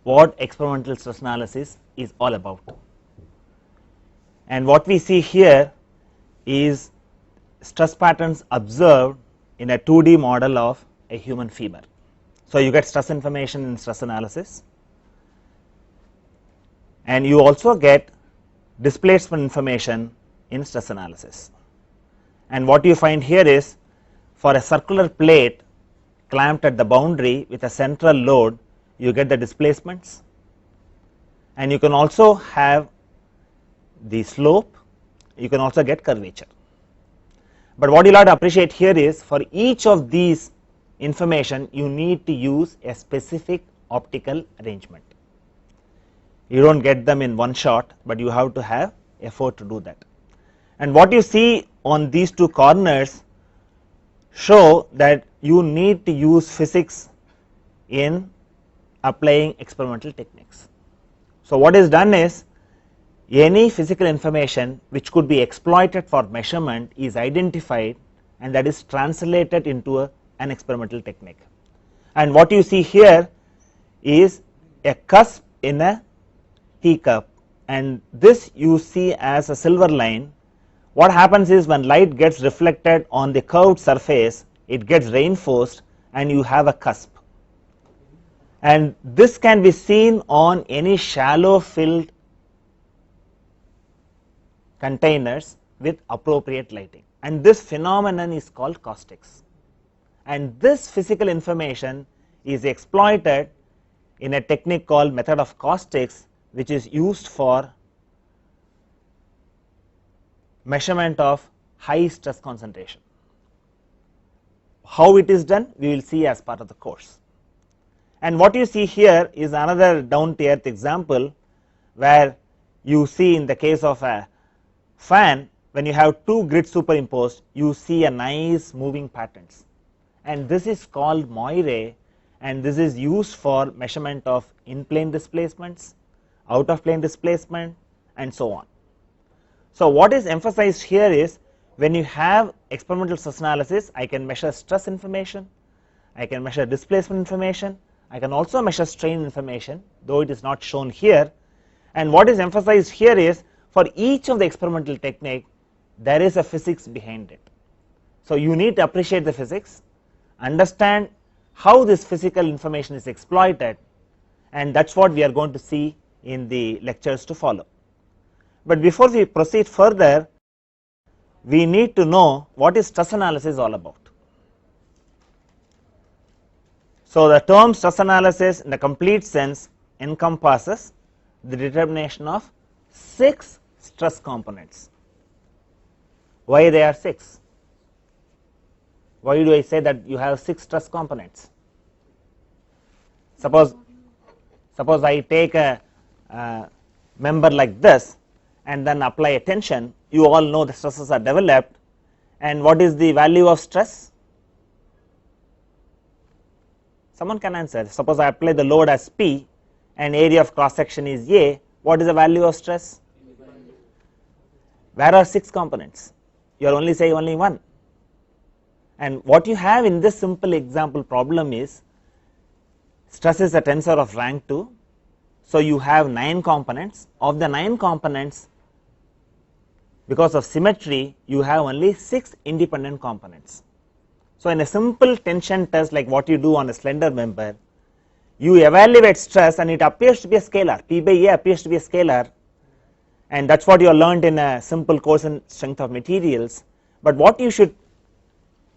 what experimental stress analysis is all about. And what we see here is stress patterns observed in a 2D model of a human femur. So, you get stress information in stress analysis, and you also get displacement information in stress analysis. And what you find here is, for a circular plate clamped at the boundary with a central load, you get the displacements, and you can also have the slope, you can also get curvature. But what you will have to appreciate here is, for each of these information you need to use a specific optical arrangement. You do not get them in one shot, but you have to have effort to do that. And what you see on these two corners show that you need to use physics in applying experimental techniques. So, what is done is, any physical information which could be exploited for measurement is identified, and that is translated into an experimental technique. And what you see here is a cusp in a teacup, and this you see as a silver line. What happens is, when light gets reflected on the curved surface, it gets reinforced and you have a cusp, and this can be seen on any shallow filled containers with appropriate lighting, and this phenomenon is called caustics. And this physical information is exploited in a technique called method of caustics, which is used for measurement of high stress concentration. How it is done, we will see as part of the course. And what you see here is another down to earth example, where you see, in the case of a fan, when you have two grids superimposed, you see a nice moving patterns, and this is called moire, and this is used for measurement of in plane displacements, out of plane displacement, and so on. So, what is emphasized here is, when you have experimental stress analysis, I can measure stress information, I can measure displacement information, I can also measure strain information, though it is not shown here. And what is emphasized here is, for each of the experimental technique there is a physics behind it. So, you need to appreciate the physics, understand how this physical information is exploited, and that is what we are going to see in the lectures to follow. But before we proceed further, we need to know what is stress analysis all about. So, the term stress analysis in the complete sense encompasses the determination of 6 stress components. Why they are 6? Why do I say that you have 6 stress components? Suppose I take a member like this and then apply a tension, you all know the stresses are developed, and what is the value of stress? Someone can answer. Suppose I apply the load as P and area of cross section is A, what is the value of stress? Where are 6 components? You are only saying only 1. And what you have in this simple example problem is, stress is a tensor of rank 2. So, you have 9 components. Of the 9 components, because of symmetry, you have only 6 independent components. So, in a simple tension test like what you do on a slender member, you evaluate stress and it appears to be a scalar, P by A appears to be a scalar, and that is what you have learned in a simple course in strength of materials. But what you should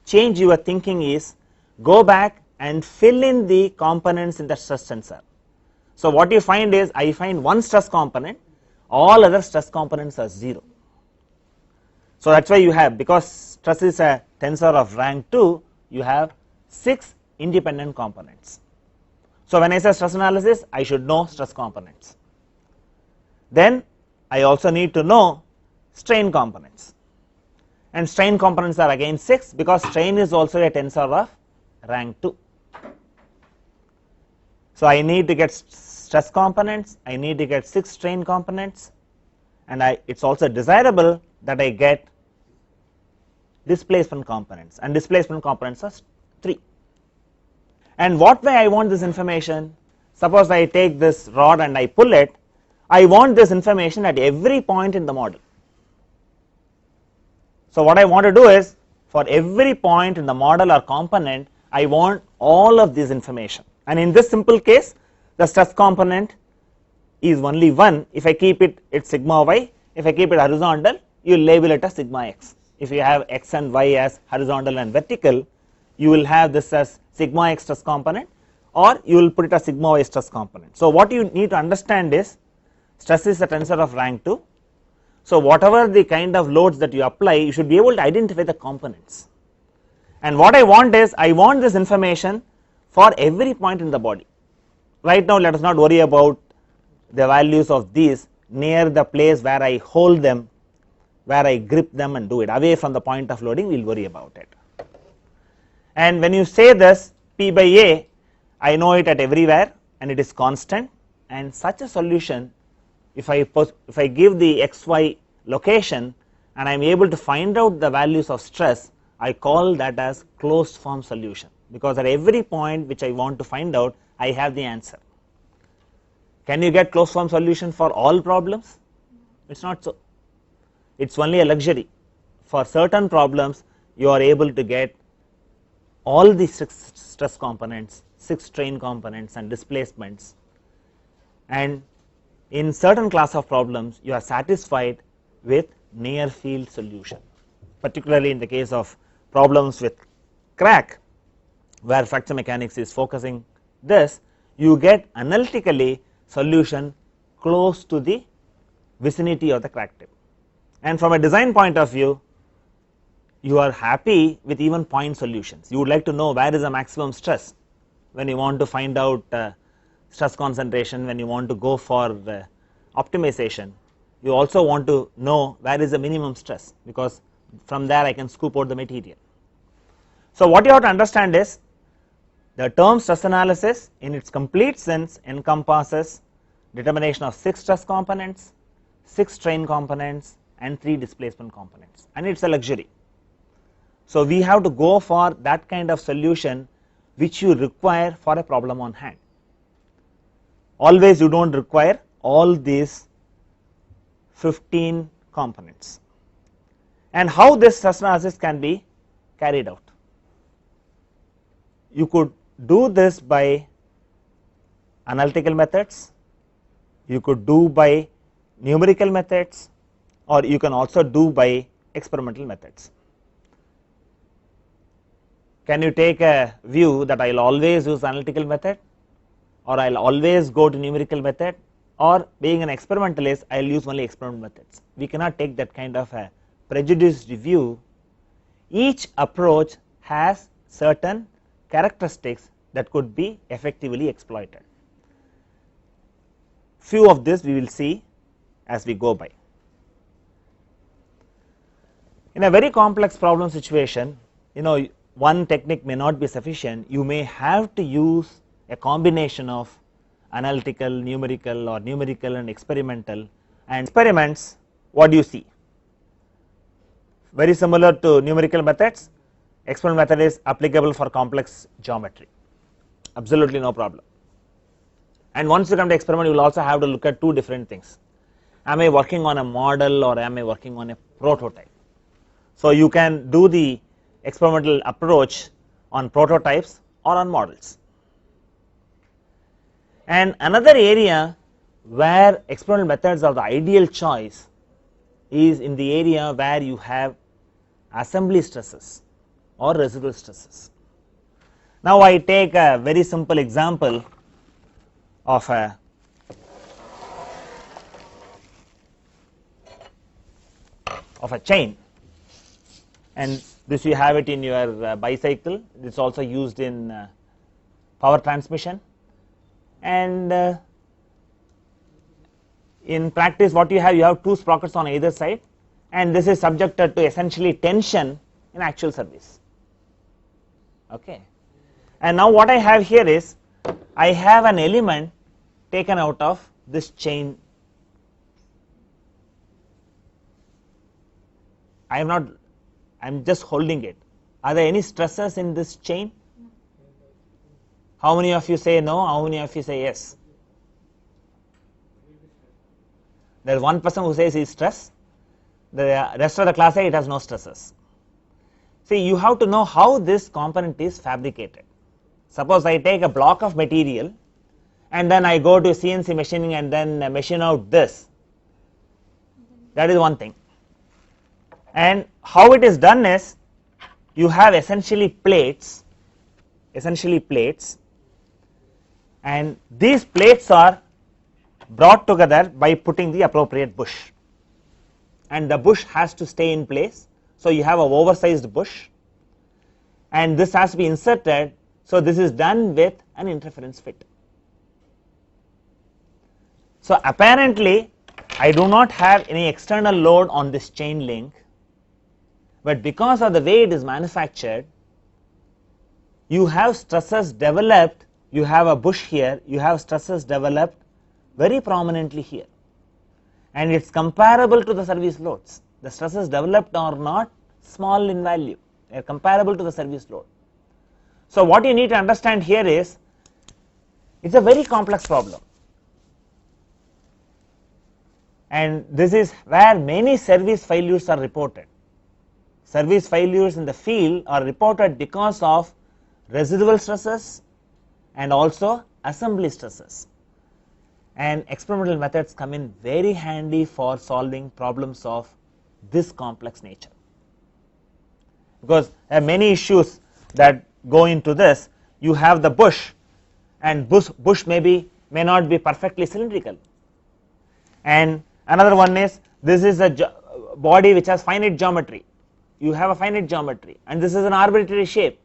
change your thinking is, go back and fill in the components in the stress tensor. So, what you find is, I find one stress component, all other stress components are 0. So, that is why you have, because stress is a tensor of rank 2, you have 6 independent components. So, when I say stress analysis, I should know stress components. Then I also need to know strain components, and strain components are again 6, because strain is also a tensor of rank 2. So, I need to get stress components, I need to get 6 strain components, and it is also desirable that I get displacement components, and displacement components are 3. And what way I want this information? suppose I take this rod and I pull it, I want this information at every point in the model. So what I want to do is, for every point in the model or component, I want all of this information, and in this simple case the stress component is only one. If I keep it, it's sigma y. If I keep it horizontal, you label it as sigma x. If you have x and y as horizontal and vertical, you will have this as sigma x stress component, or you will put it as sigma y stress component. So what you need to understand is, stress is a tensor of rank 2. So whatever the kind of loads that you apply, you should be able to identify the components. And what I want is, I want this information for every point in the body. Right now let us not worry about the values of these near the place where I hold them, where I grip them and do it. Away from the point of loading, we will worry about it. And when you say this P by A, I know it at everywhere and it is constant, and such a solution, if I give the xy location and I am able to find out the values of stress, I call that as closed form solution, because at every point which I want to find out, I have the answer. Can you get closed form solution for all problems? It is not so. It is only a luxury. For certain problems, you are able to get all the 6 stress components, 6 strain components and displacements, and in certain class of problems you are satisfied with near field solution, particularly in the case of problems with crack, where fracture mechanics is focusing this, you get analytically solution close to the vicinity of the crack tip. And from a design point of view, you are happy with even point solutions. You would like to know where is the maximum stress when you want to find out stress concentration, when you want to go for optimization. You also want to know where is the minimum stress, because from there I can scoop out the material. So what you have to understand is, the term stress analysis in its complete sense encompasses determination of 6 stress components, 6 strain components and 3 displacement components, and it is a luxury. So we have to go for that kind of solution which you require for a problem on hand. Always you do not require all these 15 components. And how this stress analysis can be carried out? You could do this by analytical methods, you could do by numerical methods, or you can also do by experimental methods. Can you take a view that I will always use analytical method, or I will always go to numerical method, or being an experimentalist I will use only experimental methods? We cannot take that kind of a prejudiced view. Each approach has certain characteristics that could be effectively exploited. Few of this we will see as we go by. In a very complex problem situation, one technique may not be sufficient. You may have to use a combination of analytical, numerical, or numerical and experimental. And experiments, what do you see? Very similar to numerical methods, experimental method is applicable for complex geometry, absolutely no problem. And once you come to experiment, you will also have to look at 2 different things. Am I working on a model or am I working on a prototype? So you can do the experimental approach on prototypes or on models. And another area where experimental methods are the ideal choice is in the area where you have assembly stresses or residual stresses. Now I take a very simple example of a chain, and this you have it in your bicycle. It is also used in power transmission, and in practice what you have 2 sprockets on either side, and this is subjected to essentially tension in actual service. Okay. And now what I have here is, I have an element taken out of this chain. I am just holding it. Are there any stresses in this chain? How many of you say no? How many of you say yes? There is one person who says he is stressed. The rest of the class say it has no stresses. See, you have to know how this component is fabricated. Suppose I take a block of material and then I go to CNC machining and then machine out this. That is one thing. And how it is done is, you have essentially plates, and these plates are brought together by putting the appropriate bush, and the bush has to stay in place. So you have an oversized bush, and this has to be inserted. So this is done with an interference fit. So apparently I do not have any external load on this chain link, but because of the way it is manufactured, you have stresses developed. You have a bush here, you have stresses developed very prominently here, and it is comparable to the service loads. The stresses developed are not small in value, they are comparable to the service load. So what you need to understand here is, it is a very complex problem, and this is where many service failures are reported. Service failures in the field are reported because of residual stresses and also assembly stresses, and experimental methods come in very handy for solving problems of this complex nature, because there are many issues that go into this. You have the bush, and bush may not be perfectly cylindrical, and another one is, this is a body which has finite geometry. You have a finite geometry, and this is an arbitrary shape.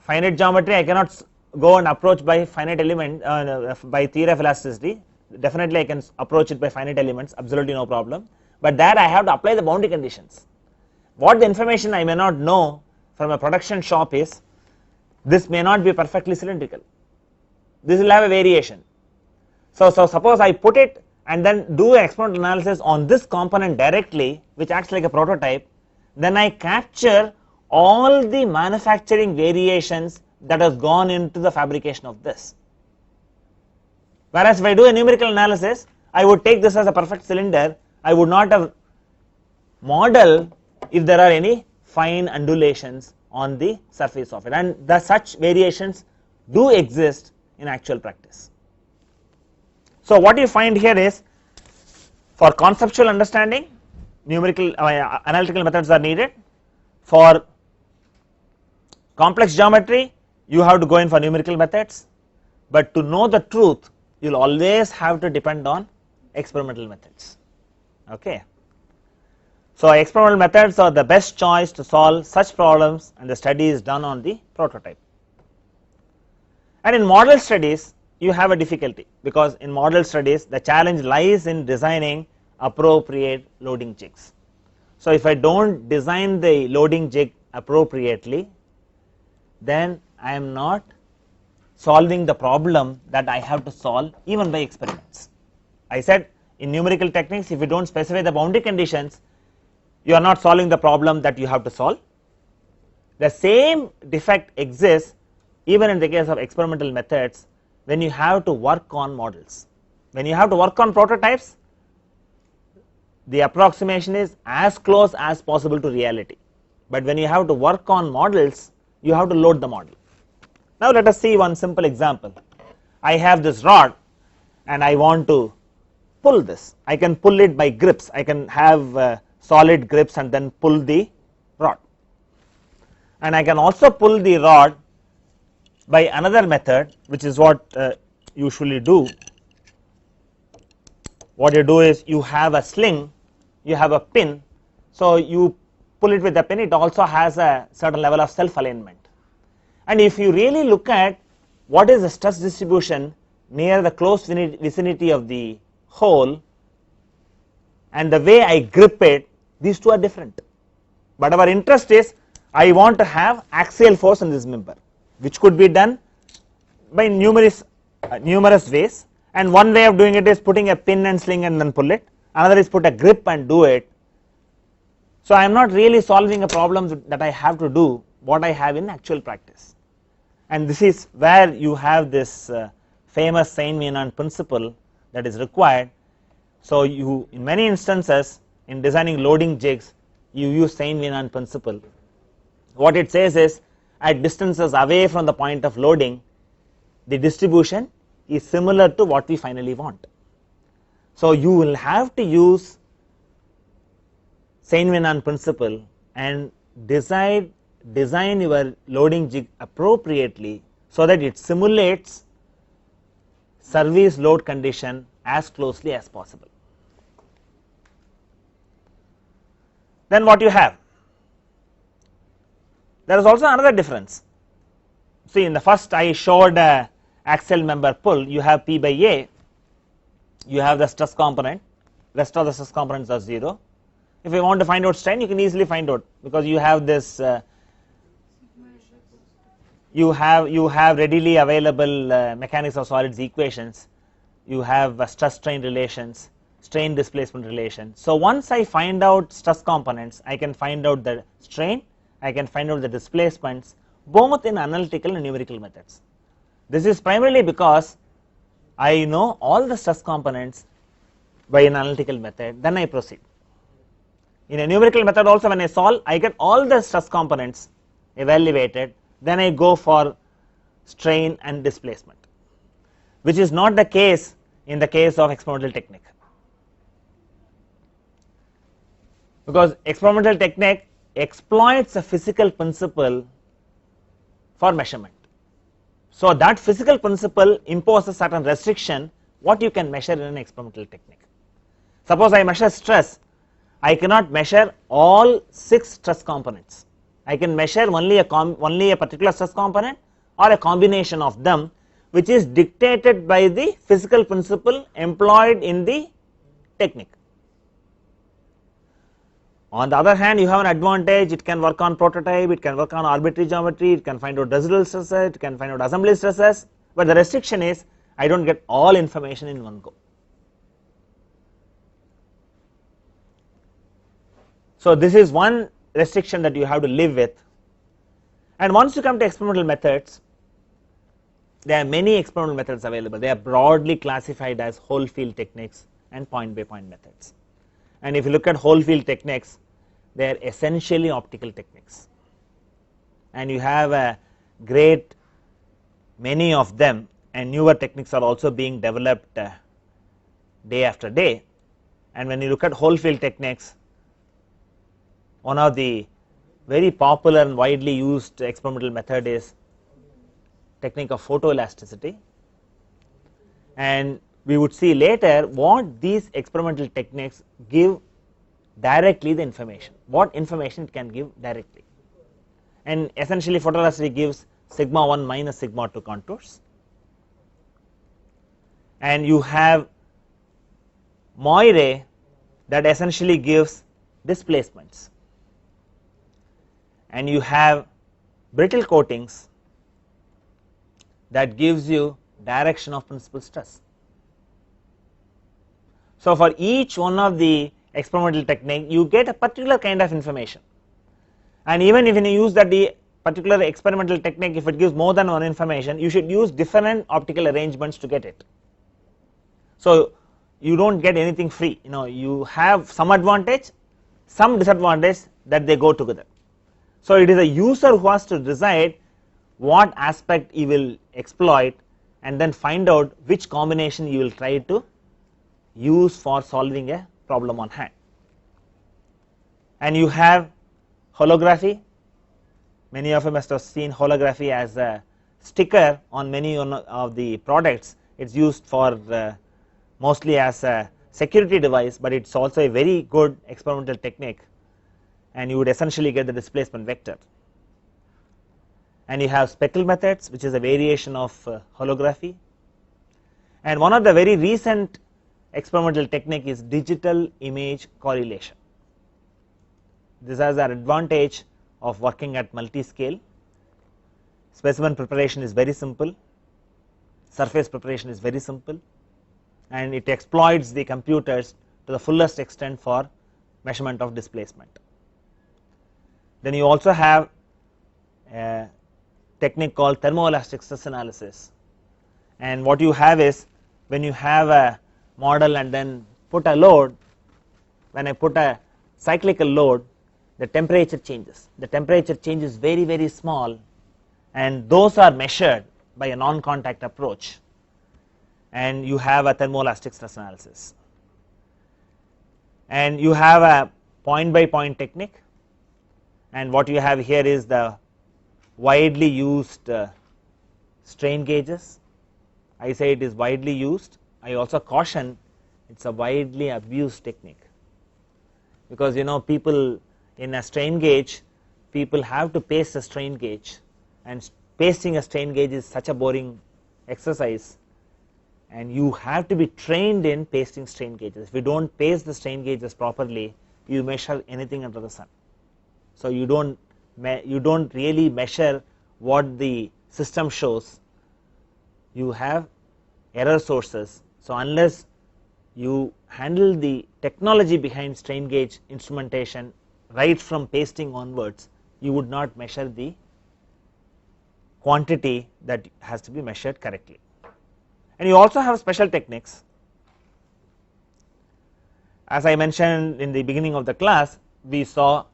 Finite geometry, I cannot go and approach by finite element by theory of elasticity. Definitely I can approach it by finite elements, absolutely no problem, but there I have to apply the boundary conditions. What the information I may not know from a production shop is, this may not be perfectly cylindrical, this will have a variation. So suppose I put it and then do an experimental analysis on this component directly, which acts like a prototype, then I capture all the manufacturing variations that has gone into the fabrication of this. Whereas if I do a numerical analysis, I would take this as a perfect cylinder, I would not have model if there are any fine undulations on the surface of it, and such variations do exist in actual practice. So what you find here is, for conceptual understanding, numerical analytical methods are needed. For complex geometry, you have to go in for numerical methods, but to know the truth, you will always have to depend on experimental methods. Okay. So experimental methods are the best choice to solve such problems, and the study is done on the prototype. And in model studies, you have a difficulty, because in model studies the challenge lies in designing appropriate loading jigs. So if I do not design the loading jig appropriately, then I am not solving the problem that I have to solve even by experiments. I said in numerical techniques, if you do not specify the boundary conditions, you are not solving the problem that you have to solve. The same defect exists even in the case of experimental methods when you have to work on models. When you have to work on prototypes, the approximation is as close as possible to reality, but when you have to work on models, you have to load the model. Now let us see one simple example. I have this rod and I want to pull this. I can pull it by grips. I can have solid grips and then pull the rod, and I can also pull the rod by another method, which is what usually do. What you do is, you have a sling, you have a pin, so you pull it with the pin. It also has a certain level of self alignment, and if you really look at what is the stress distribution near the close vicinity of the hole and the way I grip it, these two are different. But our interest is, I want to have axial force in this member, which could be done by numerous ways, and one way of doing it is putting a pin and sling and then pull it, another is put a grip and do it. So I am not really solving a problem that I have to do what I have in actual practice. and this is where you have this famous Saint-Venant principle that is required. So you, in many instances in designing loading jigs, you use Saint-Venant principle. What it says is, at distances away from the point of loading, the distribution is similar to what we finally want. So you will have to use Saint-Venant principle and design your loading jig appropriately so that it simulates service load condition as closely as possible. Then what you have? There is also another difference. See, in the first I showed axial member pull, you have P by A, you have the stress component, rest of the stress components are 0. If you want to find out strain, you can easily find out, because you have this you have readily available mechanics of solids equations, you have stress strain relations, strain displacement relation. So once I find out stress components, I can find out the strain, I can find out the displacements, both in analytical and numerical methods. This is primarily because I know all the stress components by an analytical method, then I proceed. In a numerical method also, when I solve, I get all the stress components evaluated, then I go for strain and displacement, which is not the case in the case of experimental technique, because experimental technique exploits a physical principle for measurement. So that physical principle imposes certain restriction what you can measure in an experimental technique. Suppose I measure stress, I cannot measure all 6 stress components. I can measure only a particular stress component or a combination of them, which is dictated by the physical principle employed in the technique. On the other hand, you have an advantage, it can work on prototype, it can work on arbitrary geometry, it can find out residual stresses, it can find out assembly stresses, but the restriction is I do not get all information in one go. So this is one restriction that you have to live with. And once you come to experimental methods, there are many experimental methods available. They are broadly classified as whole field techniques and point by point methods. And if you look at whole field techniques, they are essentially optical techniques, and you have a great many of them, and newer techniques are also being developed day after day. And when you look at whole field techniques, one of the very popular and widely used experimental method is technique of photoelasticity, and we would see later what these experimental techniques give directly the information, what information it can give directly. And essentially photoelasticity gives sigma 1 minus sigma 2 contours, and you have Moire that essentially gives displacements, and you have brittle coatings that gives you direction of principal stress. So for each one of the experimental technique, you get a particular kind of information, and even if you use that the particular experimental technique, if it gives more than one information, you should use different optical arrangements to get it. So you do not get anything free, you have some advantage, some disadvantage that they go together. So it is a user who has to decide what aspect he will exploit and then find out which combination you will try to use for solving a problem on hand. And you have holography. Many of you must have seen holography as a sticker on many of the products. It is used for mostly as a security device, but it is also a very good experimental technique, and you would essentially get the displacement vector. And you have speckle methods, which is a variation of holography, and one of the very recent experimental technique is digital image correlation. This has an advantage of working at multi-scale. Specimen preparation is very simple, surface preparation is very simple, and it exploits the computers to the fullest extent for measurement of displacement. Then you also have technique called thermoelastic stress analysis. And what you have is, when you have a model and then put a load, when I put a cyclical load, the temperature changes. The temperature change is very, very small, and those are measured by a non-contact approach, and you have a thermoelastic stress analysis. And you have a point by point technique, and what you have here is the widely used strain gauges. I say it is widely used. I also caution it's a widely abused technique, because people in a strain gauge, people have to paste a strain gauge, and pasting a strain gauge is such a boring exercise, and you have to be trained in pasting strain gauges. If you don't paste the strain gauges properly, you measure anything under the sun. So you don't really measure what the system shows. You have error sources. So unless you handle the technology behind strain gauge instrumentation right from pasting onwards, you would not measure the quantity that has to be measured correctly. And you also have special techniques. As I mentioned in the beginning of the class, we saw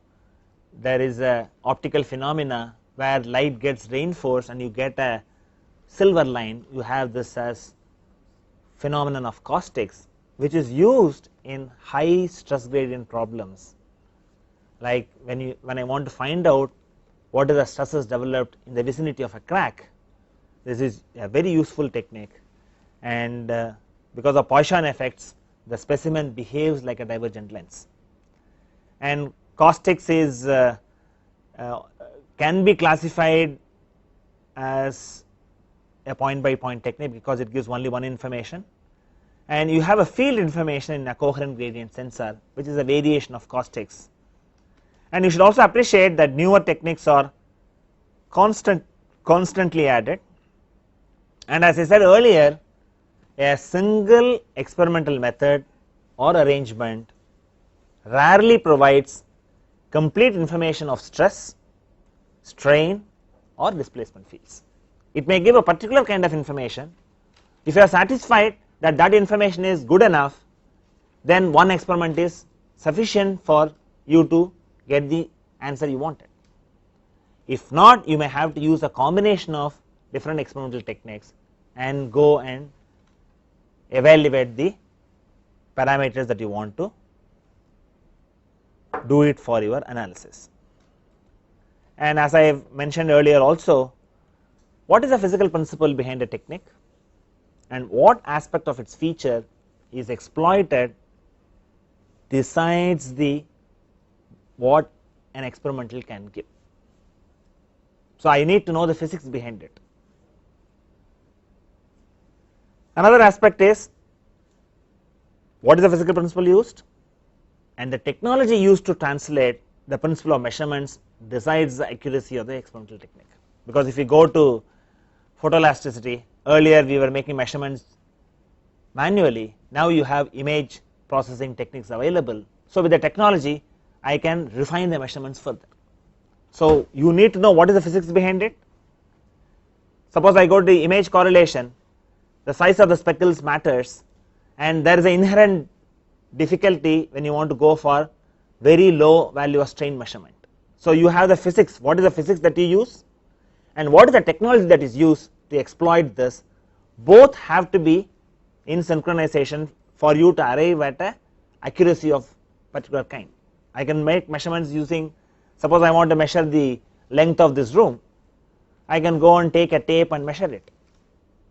there is a optical phenomena where light gets reinforced and you get a silver line. You have this as phenomenon of caustics, which is used in high stress gradient problems, like when I want to find out what are the stresses developed in the vicinity of a crack. This is a very useful technique, and because of Poisson effects, the specimen behaves like a divergent lens. And caustics is can be classified as a point by point technique because it gives only one information, and you have a field information in a coherent gradient sensor, which is a variation of caustics. And you should also appreciate that newer techniques are constantly added, and as I said earlier, a single experimental method or arrangement rarely provides complete information of stress, strain, or displacement fields. It may give a particular kind of information. If you are satisfied that that information is good enough, then one experiment is sufficient for you to get the answer you wanted. If not, you may have to use a combination of different experimental techniques and go and evaluate the parameters that you want to do it for your analysis. And as I have mentioned earlier also, what is the physical principle behind a technique, and what aspect of its feature is exploited decides the what an experimental can give. So I need to know the physics behind it. Another aspect is, what is the physical principle used, and the technology used to translate the principle of measurements decides the accuracy of the experimental technique. Because if you go to photoelasticity, earlier we were making measurements manually, now you have image processing techniques available. So with the technology I can refine the measurements further. So you need to know what is the physics behind it. Suppose I go to the image correlation, the size of the speckles matters, and there is an inherent difficulty when you want to go for very low value of strain measurement. So you have the physics, what is the physics that you use, and what is the technology that is used to exploit this. Both have to be in synchronization for you to arrive at a accuracy of particular kind. I can make measurements using, suppose I want to measure the length of this room, I can go and take a tape and measure it.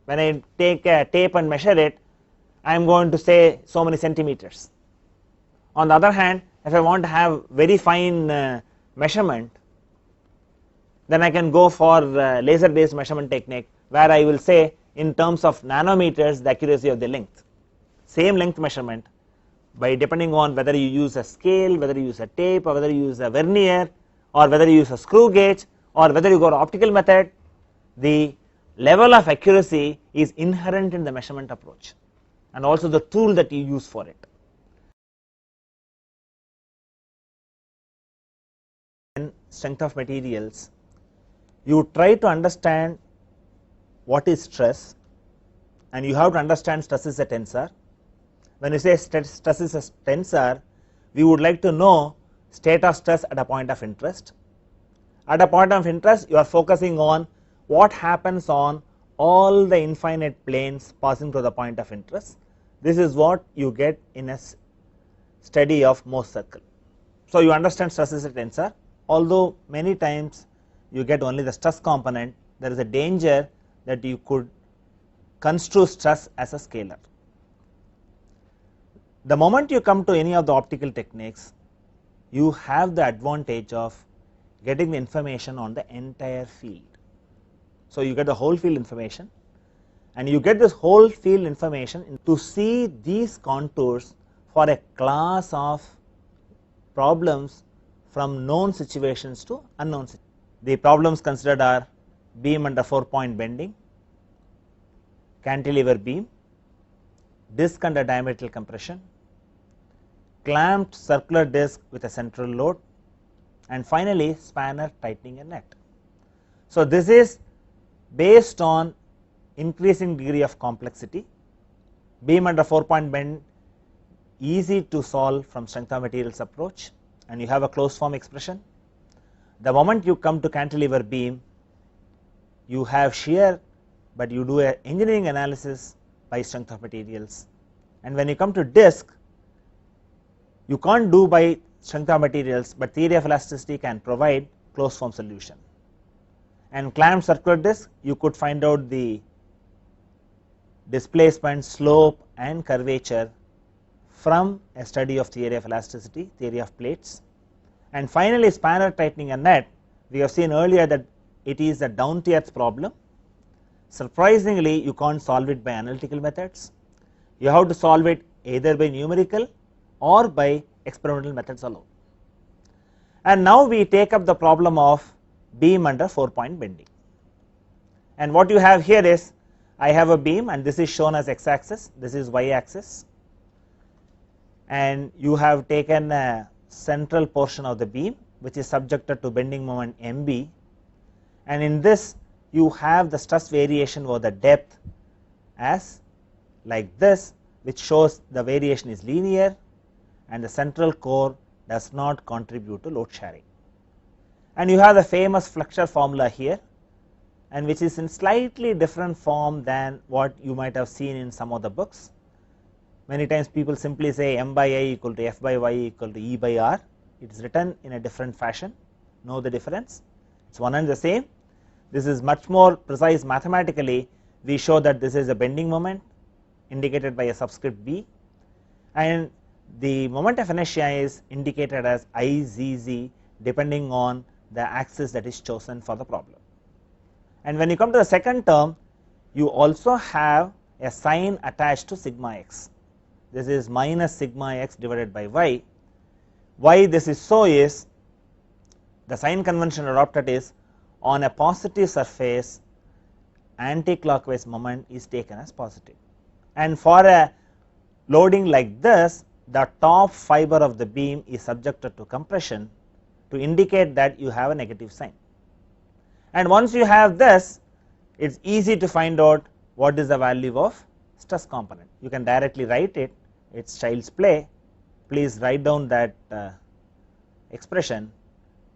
When I take a tape and measure it, I am going to say so many centimeters. On the other hand, if I want to have very fine measurement, then I can go for laser based measurement technique, where I will say in terms of nanometers the accuracy of the length. Same length measurement, by depending on whether you use a scale, whether you use a tape, or whether you use a vernier, or whether you use a screw gauge, or whether you go to optical method, the level of accuracy is inherent in the measurement approach and also the tool that you use for it. And strength of materials, you try to understand what is stress, and you have to understand stress is a tensor. When you say stress is a tensor, we would like to know state of stress at a point of interest. At a point of interest, you are focusing on what happens on all the infinite planes passing through the point of interest. This is what you get in a study of Morse circle. So you understand stress is a tensor, although many times you get only the stress component, there is a danger that you could construe stress as a scalar. The moment you come to any of the optical techniques, you have the advantage of getting the information on the entire field. So you get the whole field information, and you get this whole field information to see these contours for a class of problems from known situations to unknown situations. The problems considered are beam under 4-point bending, cantilever beam, disc under diametrical compression, clamped circular disc with a central load, and finally spanner tightening a net. So this is based on increasing degree of complexity. Beam under 4-point bend, easy to solve from strength of materials approach, and you have a closed form expression. The moment you come to cantilever beam, you have shear, but you do an engineering analysis by strength of materials. And when you come to disc, you can't do by strength of materials, but theory of elasticity can provide closed form solution. And clamped circular disc, you could find out the displacement, slope and curvature from a study of theory of elasticity, theory of plates. And finally spanner tightening a net, we have seen earlier that it is a down to earth problem. Surprisingly, you can't solve it by analytical methods. You have to solve it either by numerical or by experimental methods alone. And now we take up the problem of beam under 4-point bending. And what you have here is, I have a beam and this is shown as x axis, this is y axis, and you have taken a central portion of the beam which is subjected to bending moment MB, and in this you have the stress variation over the depth as like this, which shows the variation is linear and the central core does not contribute to load sharing. And you have the famous flexure formula here, and which is in slightly different form than what you might have seen in some of the books. Many times people simply say m by I equal to f by y equal to E by R. It is written in a different fashion. Know the difference? It is one and the same. This is much more precise mathematically. We show that this is a bending moment indicated by a subscript b, and the moment of inertia is indicated as IZZ depending on the axis that is chosen for the problem. And when you come to the second term, you also have a sign attached to sigma x. This is minus sigma x divided by y. Why this is so is, the sign convention adopted is, on a positive surface anti-clockwise moment is taken as positive, and for a loading like this, the top fiber of the beam is subjected to compression to indicate that you have a negative sign. And once you have this, it is easy to find out what is the value of stress component. You can directly write it, it is child's play. Please write down that expression,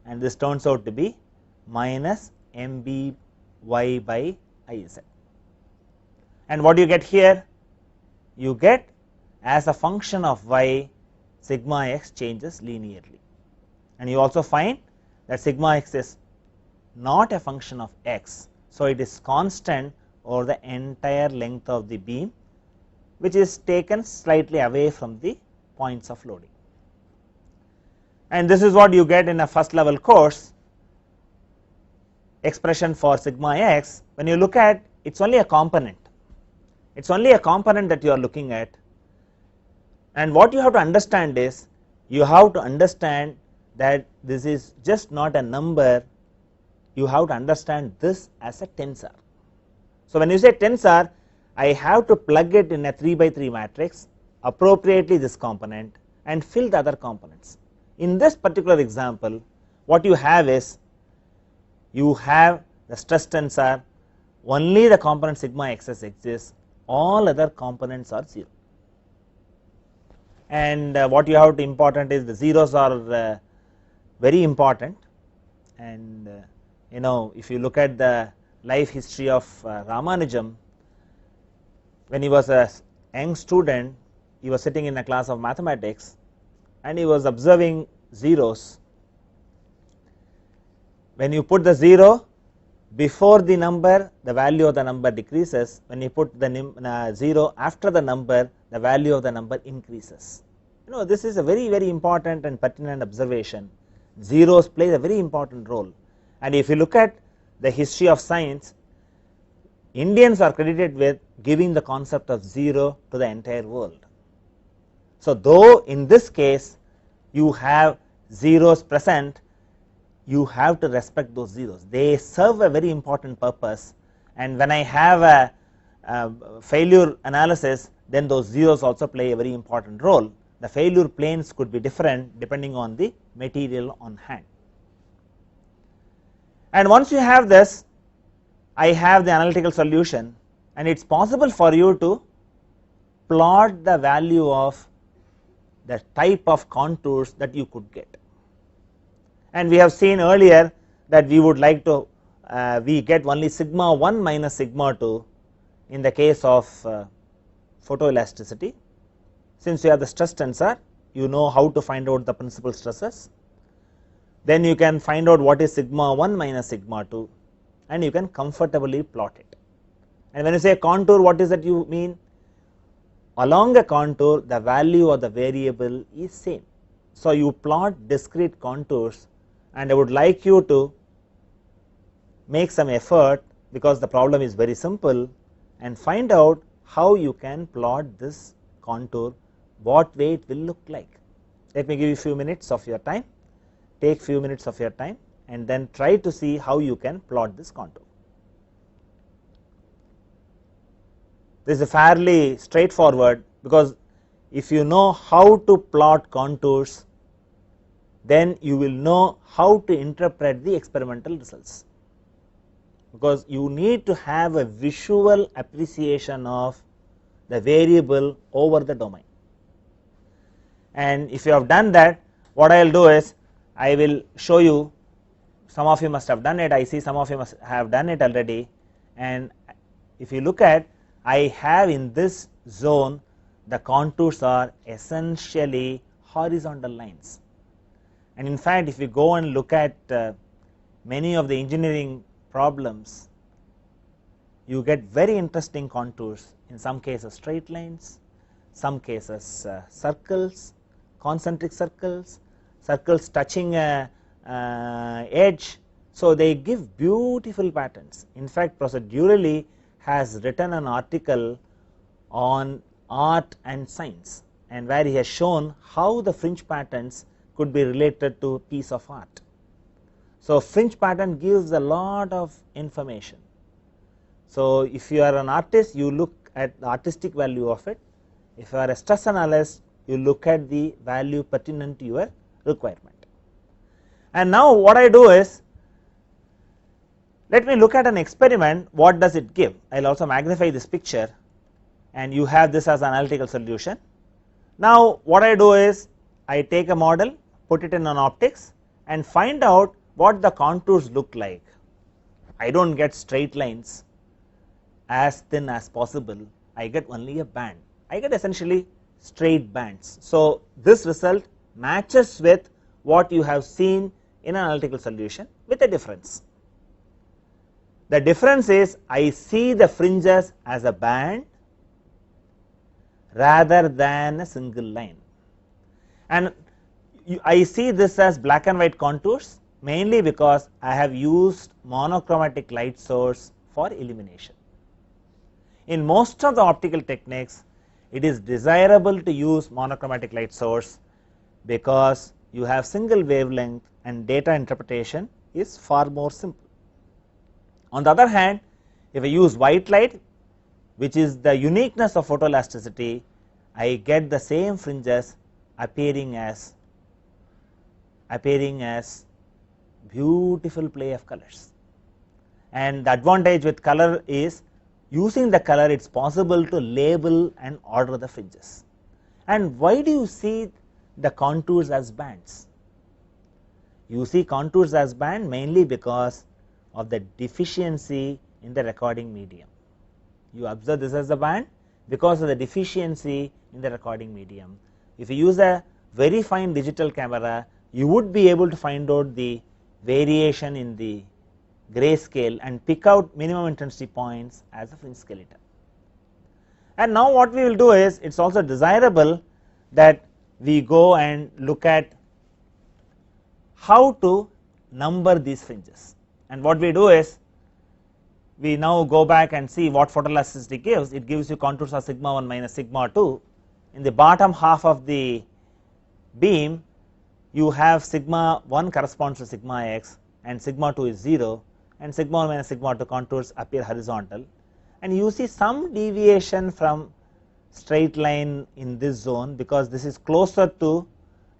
and this turns out to be minus mby by iz. And what you get here? You get, as a function of y, sigma x changes linearly, and you also find that sigma x is not a function of x, so it is constant over the entire length of the beam, which is taken slightly away from the points of loading. And this is what you get in a first level course expression for sigma x. When you look at, it is only a component, it is only a component that you are looking at, and what you have to understand is, you have to understand that this is just not a number, you have to understand this as a tensor. So when you say tensor, I have to plug it in a 3 by 3 matrix, appropriately this component, and fill the other components. In this particular example, what you have is, you have the stress tensor, only the component sigma xs exists, all other components are 0. And what you have to important is the zeros are very important, and if you look at the life history of Ramanujam, when he was a young student, he was sitting in a class of mathematics and he was observing zeros. When you put the 0 before the number, the value of the number decreases. When you put the 0 after the number, the value of the number increases. This is a very important and pertinent observation. Zeros play a very important role, and if you look at the history of science, Indians are credited with giving the concept of 0 to the entire world. So though in this case you have zeros present, you have to respect those zeros. They serve a very important purpose, and when I have a failure analysis, then those zeros also play a very important role. The failure planes could be different depending on the material on hand. And once you have this, I have the analytical solution, and it is possible for you to plot the value of the type of contours that you could get. And we have seen earlier that we would like to we get only sigma 1 minus sigma 2 in the case of photoelasticity. Since you have the stress tensor, you know how to find out the principal stresses, then you can find out what is sigma 1 minus sigma 2, and you can comfortably plot it. And when you say contour, what is that you mean? Along a contour, the value of the variable is same. So you plot discrete contours, and I would like you to make some effort, because the problem is very simple, and find out how you can plot this contour, what way it will look like. Let me give you a few minutes of your time, take few minutes of your time, and then try to see how you can plot this contour. This is fairly straightforward, because if you know how to plot contours, then you will know how to interpret the experimental results, because you need to have a visual appreciation of the variable over the domain. And if you have done that, what I will do is I will show you. Some of you must have done it, I see some of you must have done it already. And if you look at, I have in this zone, the contours are essentially horizontal lines. And in fact, if you go and look at many of the engineering problems, you get very interesting contours, in some cases straight lines, some cases circles, concentric circles, circles touching a edge. So they give beautiful patterns. In fact, Professor Durelli has written an article on art and science, and where he has shown how the fringe patterns could be related to a piece of art. So fringe pattern gives a lot of information. So if you are an artist, you look at the artistic value of it. If you are a stress analyst, you look at the value pertinent to your requirement. And now what I do is, let me look at an experiment. What does it give? I will also magnify this picture, and you have this as an analytical solution. Now what I do is, I take a model, put it in an optics, and find out what the contours look like. I do not get straight lines as thin as possible, I get only a band. I get essentially straight bands. So this result matches with what you have seen in an analytical solution, with a difference. The difference is, I see the fringes as a band rather than a single line, and I see this as black and white contours, mainly because I have used monochromatic light source for illumination. In most of the optical techniques, it is desirable to use monochromatic light source, because you have single wavelength and data interpretation is far more simple. On the other hand, if I use white light, which is the uniqueness of photoelasticity, I get the same fringes appearing as beautiful play of colors. and the advantage with color is using the color it is possible to label and order the fringes. And why do you see the contours as bands? You see contours as band mainly because of the deficiency in the recording medium. You observe this as a band because of the deficiency in the recording medium. If you use a very fine digital camera, you would be able to find out the variation in the grayscale and pick out minimum intensity points as a fringe skeleton. And now what we will do is, it is also desirable that we go and look at how to number these fringes. And what we do is, we now go back and see what photoelasticity gives. It gives you contours of sigma 1 minus sigma 2. In the bottom half of the beam, you have sigma 1 corresponds to sigma x and sigma 2 is 0, and sigma 1 minus sigma 2 contours appear horizontal, and you see some deviation from straight line in this zone because this is closer to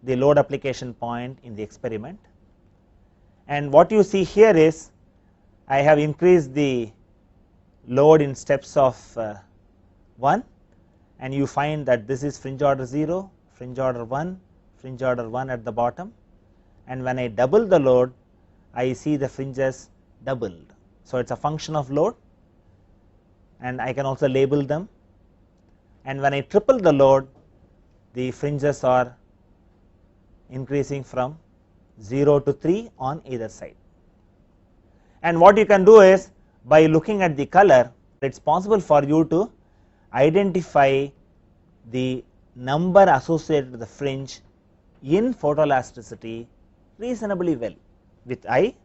the load application point in the experiment. And what you see here is, I have increased the load in steps of 1, and you find that this is fringe order 0, fringe order 1, fringe order 1 at the bottom, and when I double the load I see the fringes doubled. So it is a function of load, and I can also label them, and when I triple the load the fringes are increasing from 0 to 3 on either side. And what you can do is, by looking at the color, it is possible for you to identify the number associated with the fringe in photoelasticity reasonably well with eye.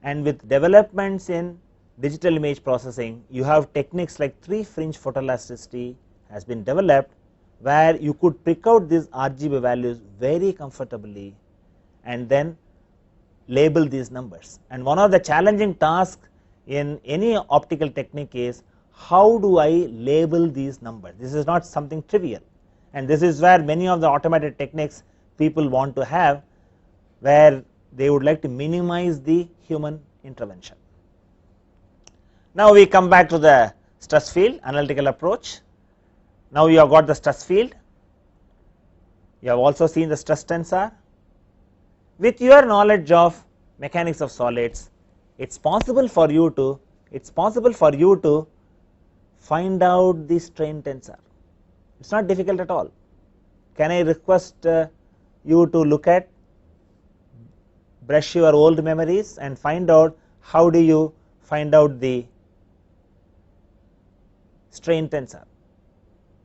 And with developments in digital image processing, you have techniques like 3 fringe photoelasticity has been developed, where you could pick out these RGB values very comfortably and then label these numbers. And one of the challenging tasks in any optical technique is, how do I label these numbers? This is not something trivial, and this is where many of the automated techniques people want to have, where they would like to minimize the human intervention. Now we come back to the stress field analytical approach. Now you have got the stress field, you have also seen the stress tensor. With your knowledge of mechanics of solids, it is possible for you to find out the strain tensor. It is not difficult at all. Can I request you to look at, brush your old memories and find out how do you find out the strain tensor,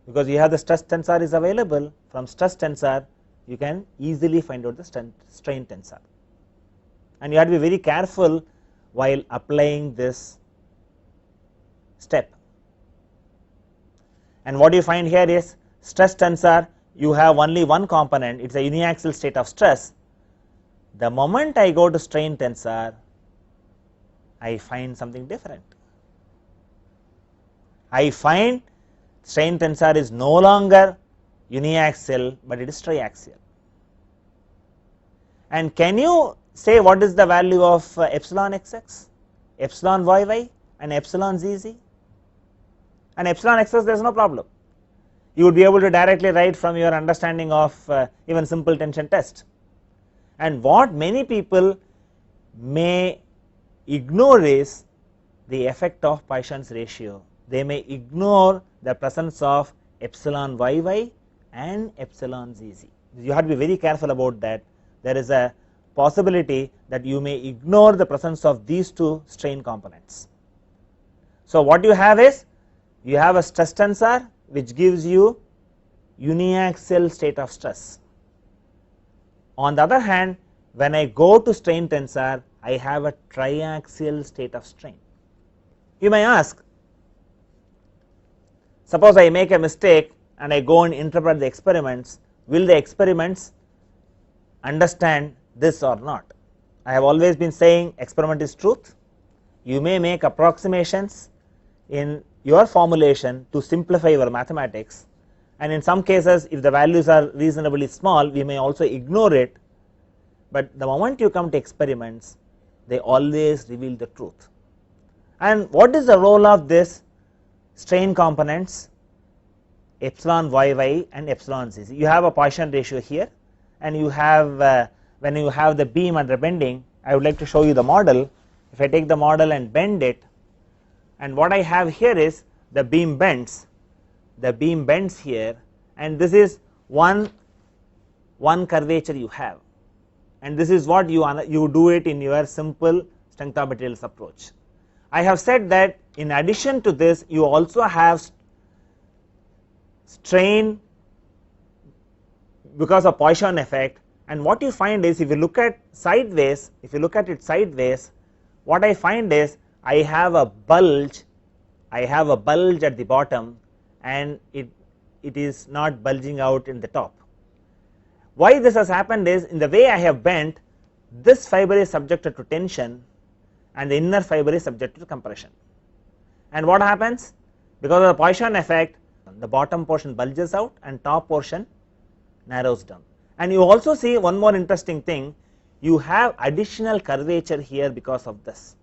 because you have the stress tensor is available. From stress tensor you can easily find out the strain tensor, and you have to be very careful while applying this step. And what you find here is, stress tensor, you have only one component, it is a uniaxial state of stress. The moment I go to strain tensor, I find something different. I find strain tensor is no longer uniaxial, but it is triaxial. And can you say what is the value of epsilon xx, epsilon yy and epsilon zz? And epsilon xx, there is no problem. You would be able to directly write from your understanding of even simple tension test. And what many people may ignore is the effect of Poisson's ratio. They may ignore the presence of epsilon yy and epsilon zz. You have to be very careful about that. There is a possibility that you may ignore the presence of these two strain components. So what you have is, you have a stress tensor which gives you uniaxial state of stress. On the other hand, when I go to strain tensor, I have a triaxial state of strain. You may ask, suppose I make a mistake and I go and interpret the experiments, will the experiments understand this or not? I have always been saying experiment is truth. You may make approximations in your formulation to simplify your mathematics, and in some cases if the values are reasonably small we may also ignore it, but the moment you come to experiments they always reveal the truth. And what is the role of this strain components epsilon yy and epsilon cc? You have a Poisson ratio here, and you have when you have the beam under bending, I would like to show you the model. If I take the model and bend it, and what I have here is the beam bends here, and this is one curvature you have, and this is what you do it in your simple strength of materials approach. I have said that in addition to this you also have strain because of Poisson effect, and what you find is if you look at it sideways, what I find is I have a bulge at the bottom, and it is not bulging out in the top. Why this has happened is, in the way I have bent, this fiber is subjected to tension and the inner fiber is subjected to compression, and what happens because of the Poisson effect, the bottom portion bulges out and top portion narrows down. And you also see one more interesting thing, you have additional curvature here because of this,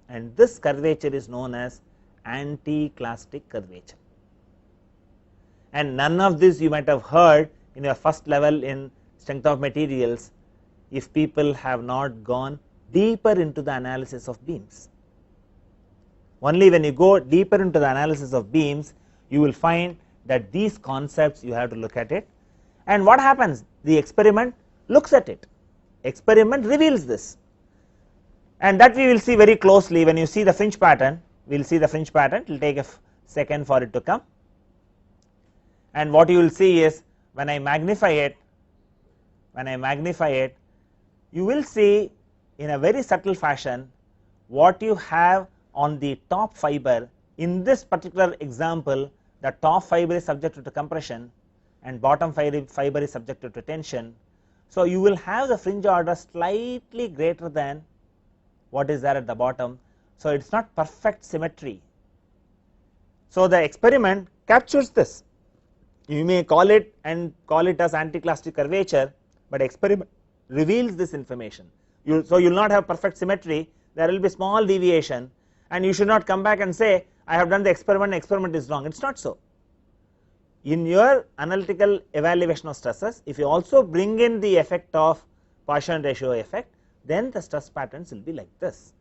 and this curvature is known as anticlastic curvature, and none of this you might have heard in your first level in strength of materials if people have not gone deeper into the analysis of beams. Only when you go deeper into the analysis of beams you will find that these concepts you have to look at it. And what happens, the experiment looks at it, experiment reveals this, and that we will see very closely when you see the fringe pattern. We will see the fringe pattern, it will take a second for it to come, and what you will see is when I magnify it, you will see in a very subtle fashion what you have on the top fiber. In this particular example, the top fiber is subjected to compression and bottom fiber is subjected to tension. So you will have the fringe order slightly greater than what is there at the bottom. So it is not perfect symmetry. So the experiment captures this. You may call it as anticlastic curvature, but experiment reveals this information. So you will not have perfect symmetry, there will be small deviation, and you should not come back and say I have done the experiment is wrong. It is not so. In your analytical evaluation of stresses, if you also bring in the effect of Poisson ratio effect, then the stress patterns will be like this.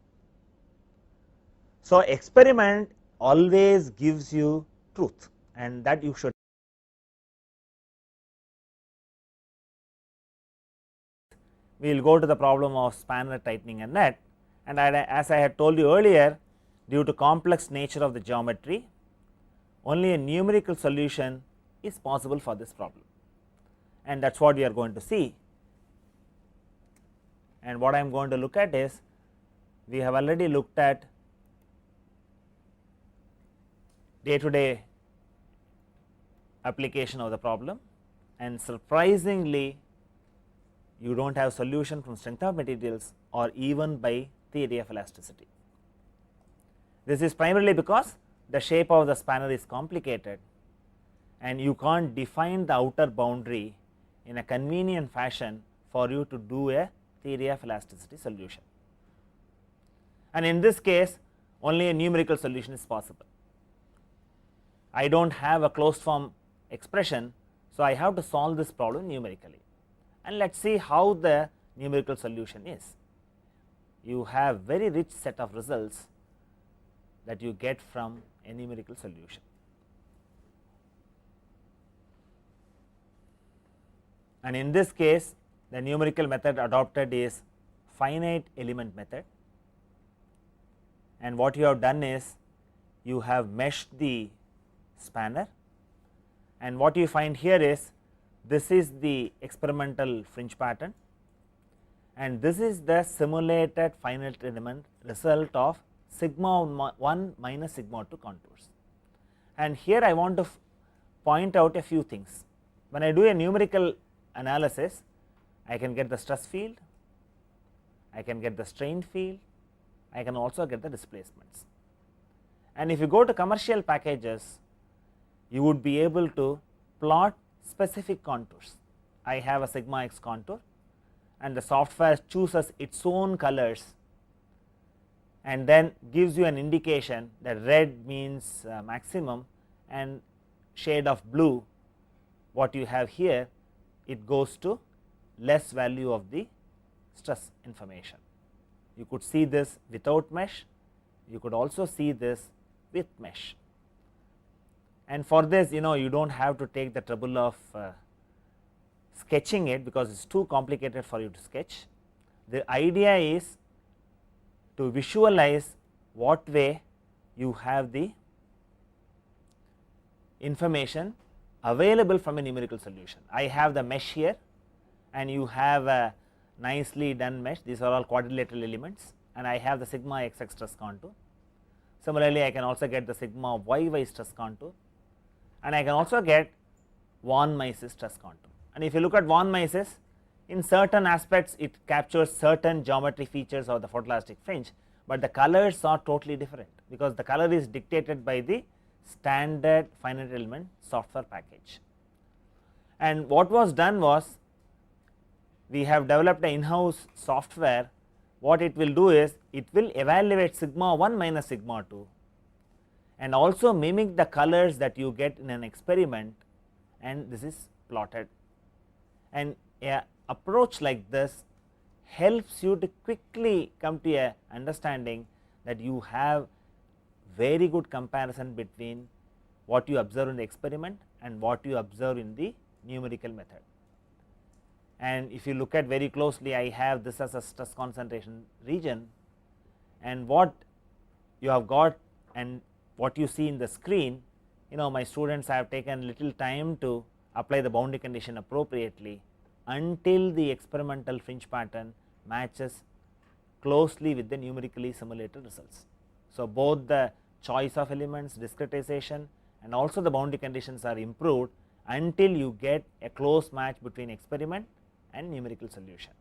So experiment always gives you truth, and that you should. We will go to the problem of spanner tightening a net, and as I had told you earlier, due to complex nature of the geometry, only a numerical solution is possible for this problem, and that is what we are going to see. And what I am going to look at is, we have already looked at day to day application of the problem, and surprisingly you do not have solution from strength of materials or even by theory of elasticity. This is primarily because the shape of the spanner is complicated and you cannot define the outer boundary in a convenient fashion for you to do a theory of elasticity solution, and in this case only a numerical solution is possible. I do not have a closed form expression, so I have to solve this problem numerically, and let us see how the numerical solution is. You have very rich set of results that you get from a numerical solution. And in this case, the numerical method adopted is finite element method, and what you have done is you have meshed the spanner, and what you find here is this is the experimental fringe pattern, and this is the simulated finite element result of sigma 1 minus sigma 2 contours. And here I want to point out a few things. When I do a numerical analysis, I can get the stress field, I can get the strain field, I can also get the displacements. And if you go to commercial packages, you would be able to plot specific contours. I have a sigma x contour and the software chooses its own colors and then gives you an indication that red means maximum and shade of blue what you have here, it goes to less value of the stress information. You could see this without mesh, you could also see this with mesh. And for this, you do not have to take the trouble of sketching it, because it is too complicated for you to sketch. The idea is to visualize what way you have the information available from a numerical solution. I have the mesh here and you have a nicely done mesh, these are all quadrilateral elements, and I have the sigma xx stress contour. Similarly, I can also get the sigma yy stress contour, and I can also get von Mises stress contour. And if you look at von Mises, in certain aspects it captures certain geometry features of the photoelastic fringe, but the colors are totally different, because the color is dictated by the standard finite element software package. And what was done was, we have developed an in-house software. What it will do is, it will evaluate sigma 1 minus sigma 2 and also mimic the colors that you get in an experiment, and this is plotted. And a approach like this helps you to quickly come to a understanding that you have very good comparison between what you observe in the experiment and what you observe in the numerical method. And if you look at very closely, I have this as a stress concentration region, and what you have got and what you see in the screen, my students have taken little time to apply the boundary condition appropriately until the experimental fringe pattern matches closely with the numerically simulated results. So, both the choice of elements, discretization, and also the boundary conditions are improved until you get a close match between experiment and numerical solution.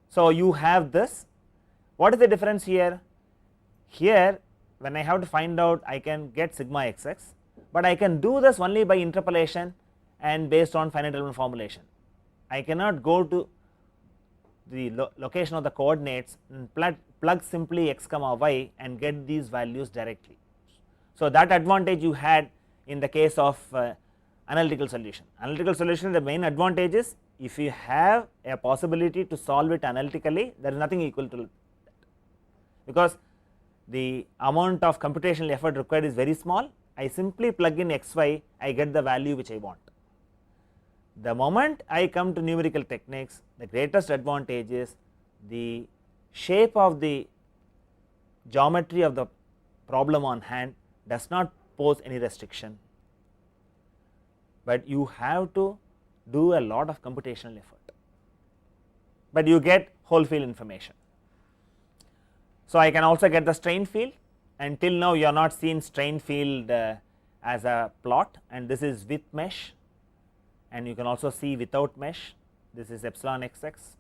So, you have this. What is the difference here? Here, when I have to find out, I can get sigma xx, but I can do this only by interpolation and based on finite element formulation. I cannot go to the location of the coordinates and plug simply x comma y and get these values directly. So, that advantage you had in the case of analytical solution. Analytical solution, the main advantage is, if you have a possibility to solve it analytically, there is nothing equal to that, because the amount of computational effort required is very small. I simply plug in x y, I get the value which I want. The moment I come to numerical techniques, the greatest advantage is the shape of the geometry of the problem on hand does not pose any restriction, but you have to do a lot of computational effort, but you get whole field information. So, I can also get the strain field. Until now you are not seen strain field as a plot, and this is with mesh, and you can also see without mesh, this is epsilon xx.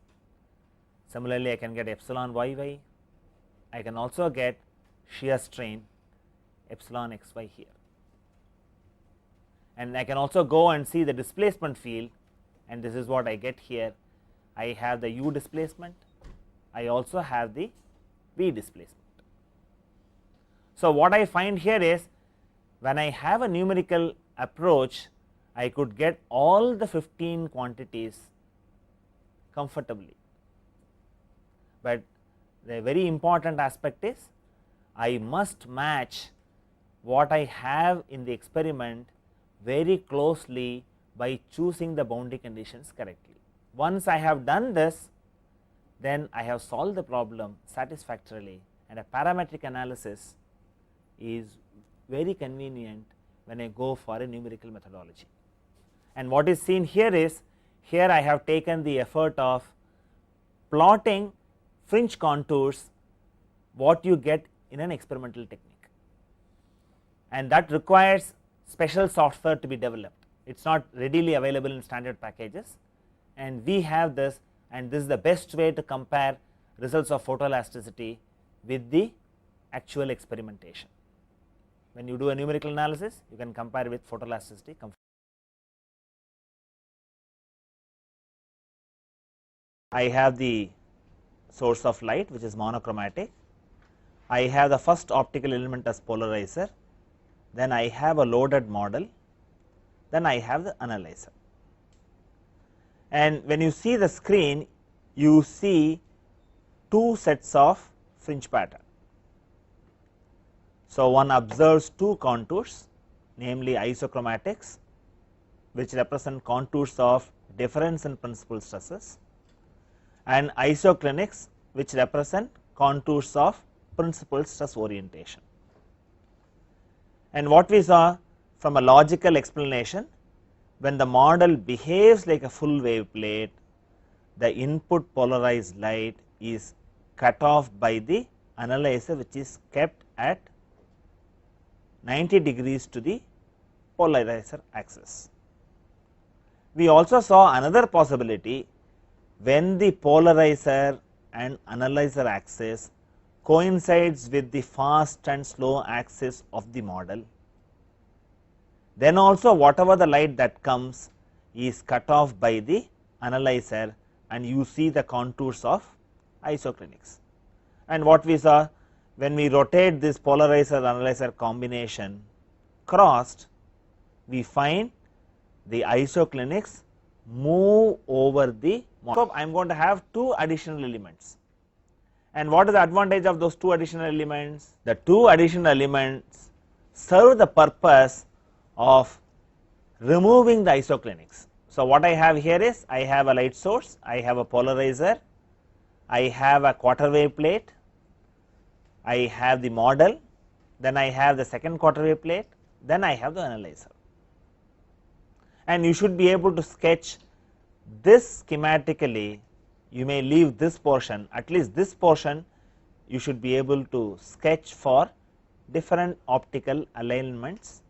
Similarly, I can get epsilon yy, I can also get shear strain epsilon xy here, and I can also go and see the displacement field, and this is what I get here. I have the u displacement, I also have the v displacement. So, what I find here is, when I have a numerical approach, I could get all the 15 quantities comfortably, but the very important aspect is, I must match what I have in the experiment very closely by choosing the boundary conditions correctly. Once I have done this, then I have solved the problem satisfactorily, and a parametric analysis is very convenient when I go for a numerical methodology. And what is seen here is, here I have taken the effort of plotting fringe contours what you get in an experimental technique, and that requires special software to be developed. It is not readily available in standard packages, and we have this, and this is the best way to compare results of photoelasticity with the actual experimentation. When you do a numerical analysis, you can compare with photoelasticity. I have the source of light which is monochromatic. I have the first optical element as polarizer, then I have a loaded model, then I have the analyzer. And when you see the screen, you see two sets of fringe pattern. So, one observes two contours, namely isochromatics, which represent contours of difference in principal stresses, and isoclinics, which represent contours of principal stress orientation. And what we saw from a logical explanation, when the model behaves like a full wave plate, the input polarized light is cut off by the analyzer, which is kept at 90 degrees to the polarizer axis. We also saw another possibility when the polarizer and analyzer axis coincides with the fast and slow axis of the model, then also whatever the light that comes is cut off by the analyzer and you see the contours of isoclinics. And what we saw, when we rotate this polarizer analyzer combination crossed, we find the isoclinics move over the model. I am going to have two additional elements. And what is the advantage of those two additional elements? The two additional elements serve the purpose of removing the isoclinics. So, what I have here is I have a light source, I have a polarizer, I have a quarter wave plate, I have the model, then I have the second quarter wave plate, then I have the analyzer. And you should be able to sketch this schematically. You may leave this portion, at least this portion you should be able to sketch for different optical alignments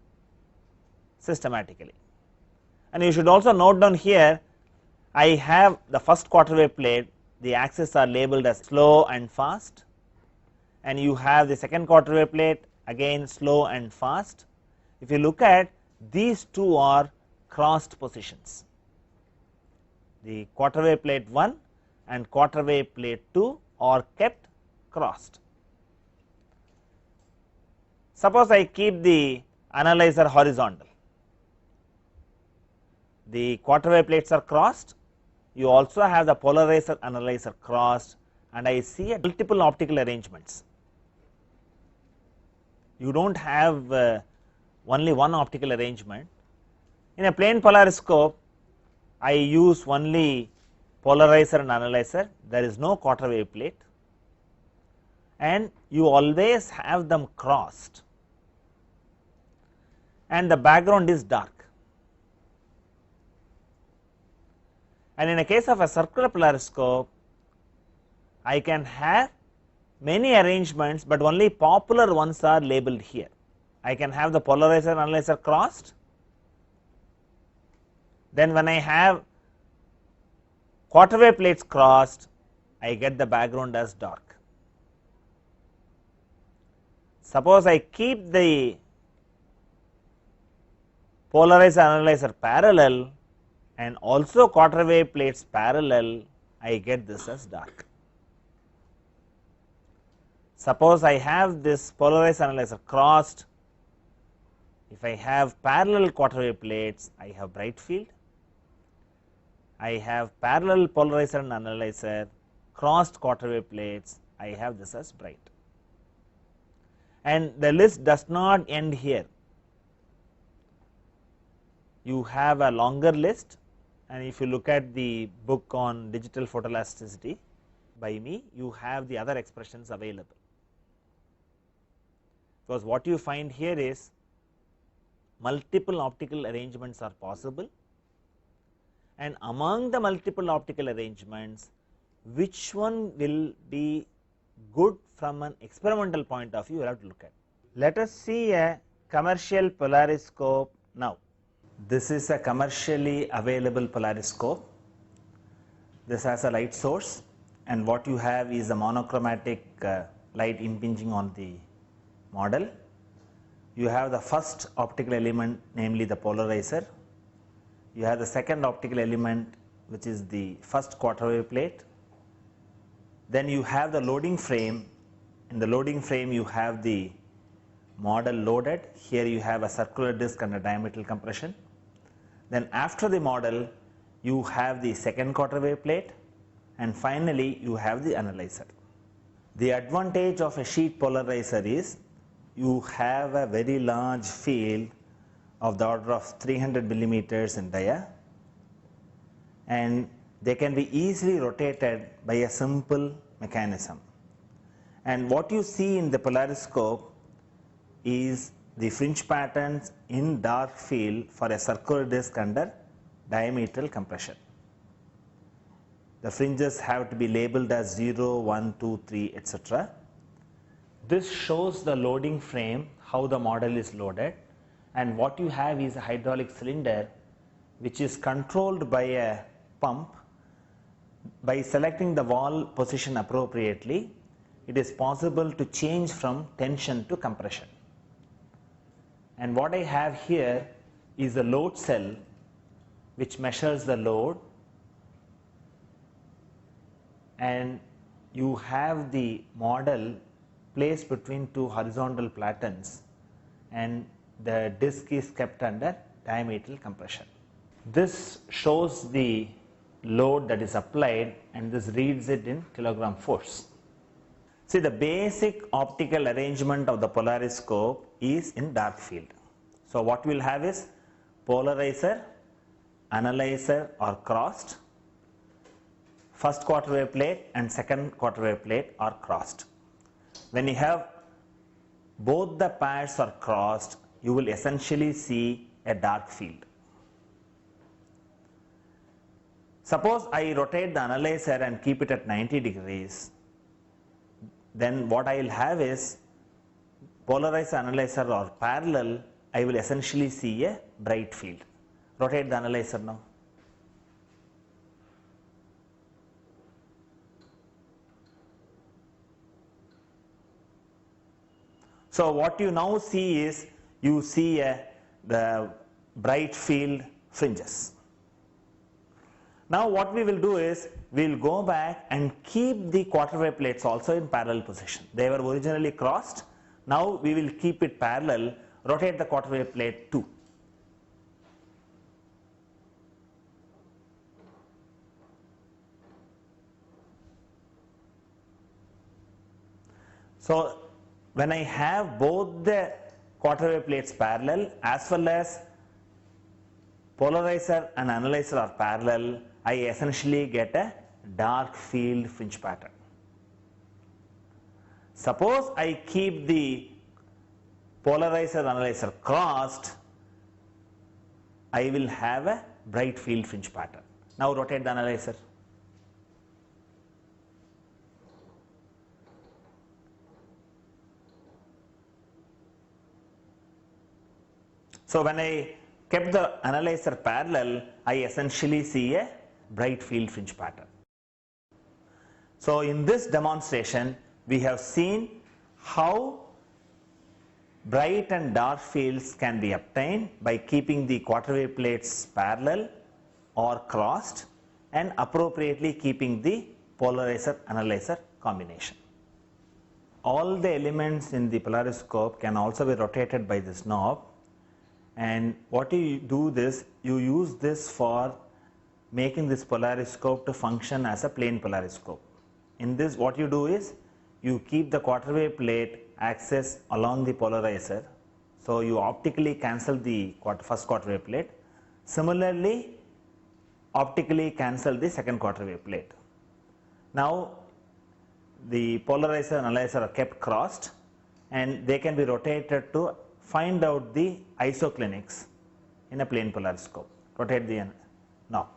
systematically. And you should also note down here, I have the first quarter wave plate, the axes are labeled as slow and fast, and you have the second quarter wave plate, again slow and fast. If you look at, these two are crossed positions, the quarter wave plate 1 and quarter wave plate 2 are kept crossed. Suppose I keep the analyzer horizontal, the quarter wave plates are crossed, you also have the polarizer analyzer crossed, and I see multiple optical arrangements. You do not have only one optical arrangement. In a plane polariscope, I use only polarizer and analyzer, there is no quarter wave plate, and you always have them crossed, and the background is dark. And in a case of a circular polariscope, I can have many arrangements, but only popular ones are labeled here. I can have the polarizer and analyzer crossed, then when I have quarter wave plates crossed, I get the background as dark. Suppose I keep the polarizer analyzer parallel and also quarter wave plates parallel, I get this as dark. Suppose I have this polarizer analyzer crossed, if I have parallel quarter wave plates, I have bright field. I have parallel polarizer and analyzer, crossed quarter wave plates, I have this as bright. And the list does not end here. You have a longer list, and if you look at the book on digital photoelasticity by me, you have the other expressions available. Because what you find here is multiple optical arrangements are possible, and among the multiple optical arrangements, which one will be good from an experimental point of view, you have to look at. Let us see a commercial polariscope now. This is a commercially available polariscope. This has a light source, and what you have is a monochromatic light impinging on the model. You have the first optical element, namely the polarizer. You have the second optical element, which is the first quarter wave plate. Then you have the loading frame, in the loading frame you have the model loaded. Here you have a circular disc under diametral compression. Then after the model you have the second quarter wave plate, and finally you have the analyzer. The advantage of a sheet polarizer is you have a very large field of the order of 300 millimeters in dia, and they can be easily rotated by a simple mechanism. And what you see in the polariscope is the fringe patterns in dark field for a circular disc under diametral compression. The fringes have to be labeled as 0, 1, 2, 3, etc. This shows the loading frame, how the model is loaded, and what you have is a hydraulic cylinder which is controlled by a pump. By selecting the wall position appropriately, it is possible to change from tension to compression. And what I have here is a load cell which measures the load, and you have the model placed between two horizontal platens, and the disc is kept under diametral compression. This shows the load that is applied, and this reads it in kilogram force. See, the basic optical arrangement of the polariscope is in dark field. So what we will have is polarizer, analyzer are crossed, first quarter wave plate and second quarter wave plate are crossed. When you have both the pairs are crossed, you will essentially see a dark field. Suppose I rotate the analyzer and keep it at 90 degrees, then what I will have is polarizer analyzer are parallel. I will essentially see a bright field. Rotate the analyzer now. So what you now see is you see the bright field fringes. Now what we will do is we will go back and keep the quarter wave plates also in parallel position. They were originally crossed. Now we will keep it parallel. Rotate the quarter wave plate too. So when I have both the quarter wave plates parallel as well as polarizer and analyzer are parallel, I essentially get a dark field fringe pattern. Suppose I keep the polarizer analyzer crossed, I will have a bright field fringe pattern. Now rotate the analyzer. So when I kept the analyzer parallel, I essentially see a bright field fringe pattern. So in this demonstration, we have seen how bright and dark fields can be obtained by keeping the quarter wave plates parallel or crossed and appropriately keeping the polarizer analyzer combination. All the elements in the polariscope can also be rotated by this knob, and what you do this, you use this for making this polariscope to function as a plane polariscope. In this, what you do is you keep the quarter wave plate axis along the polarizer, so you optically cancel the first quarter wave plate. Similarly, optically cancel the second quarter wave plate. Now the polarizer and analyzer are kept crossed, and they can be rotated to find out the isoclinics in a plane polariscope. Rotate the knob.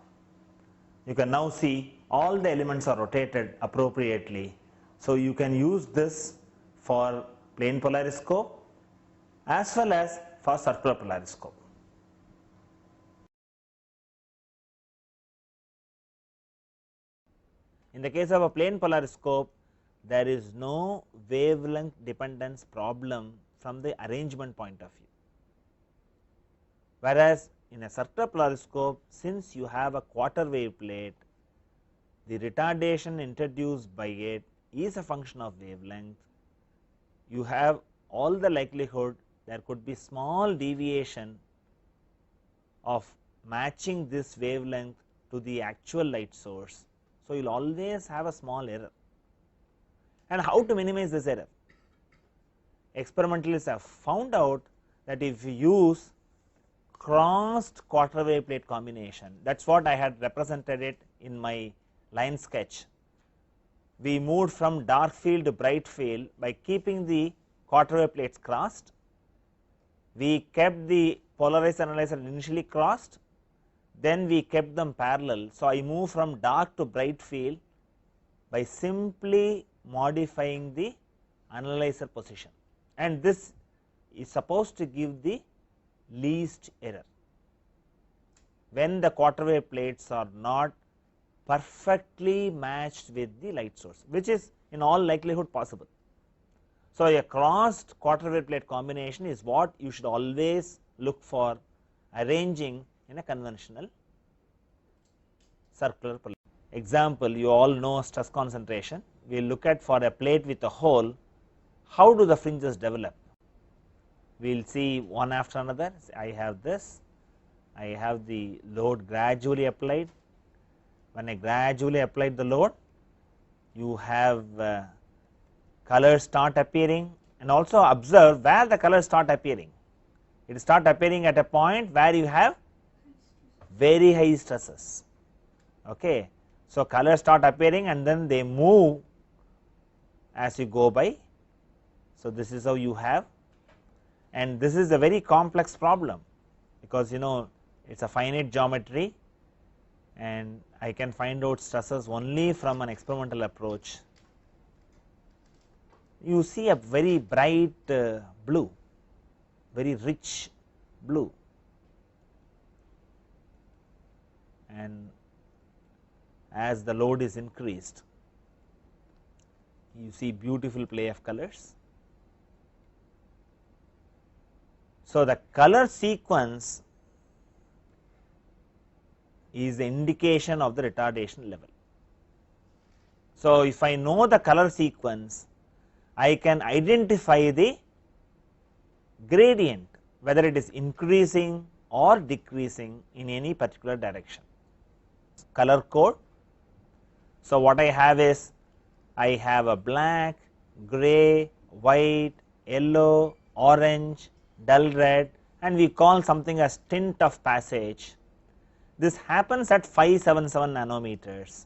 You can now see all the elements are rotated appropriately. So you can use this for plane polariscope as well as for circular polariscope. In the case of a plane polariscope, there is no wavelength dependence problem from the arrangement point of view. Whereas in a circular polariscope, since you have a quarter wave plate, the retardation introduced by it is a function of wavelength, you have all the likelihood there could be small deviation of matching this wavelength to the actual light source. So, you will always have a small error. And how to minimize this error? Experimentalists have found out that if you use crossed quarter wave plate combination, that is what I had represented it in my line sketch. We moved from dark field to bright field by keeping the quarter wave plates crossed. We kept the polarized analyzer initially crossed, then we kept them parallel. So, I move from dark to bright field by simply modifying the analyzer position, and this is supposed to give the least error when the quarter wave plates are not perfectly matched with the light source, which is in all likelihood possible. So, a crossed quarter wave plate combination is what you should always look for arranging in a conventional circular plate. Example, you all know stress concentration. We will look at for a plate with a hole, how do the fringes develop? We will see one after another. I have this, I have the load gradually applied. When I gradually applied the load, you have colors start appearing, and also observe where the colors start appearing. It start appearing at a point where you have very high stresses. Okay. So, colors start appearing and then they move as you go by. So, this is how you have, and this is a very complex problem, because it is a finite geometry and I can find out stresses only from an experimental approach. You see a very bright blue, very rich blue, and as the load is increased, you see beautiful play of colors. So, the color sequence is the indication of the retardation level. So, if I know the color sequence, I can identify the gradient, whether it is increasing or decreasing in any particular direction. Color code. So, what I have is, I have a black, gray, white, yellow, orange, dull red, and we call something as tint of passage. This happens at 577 nanometers.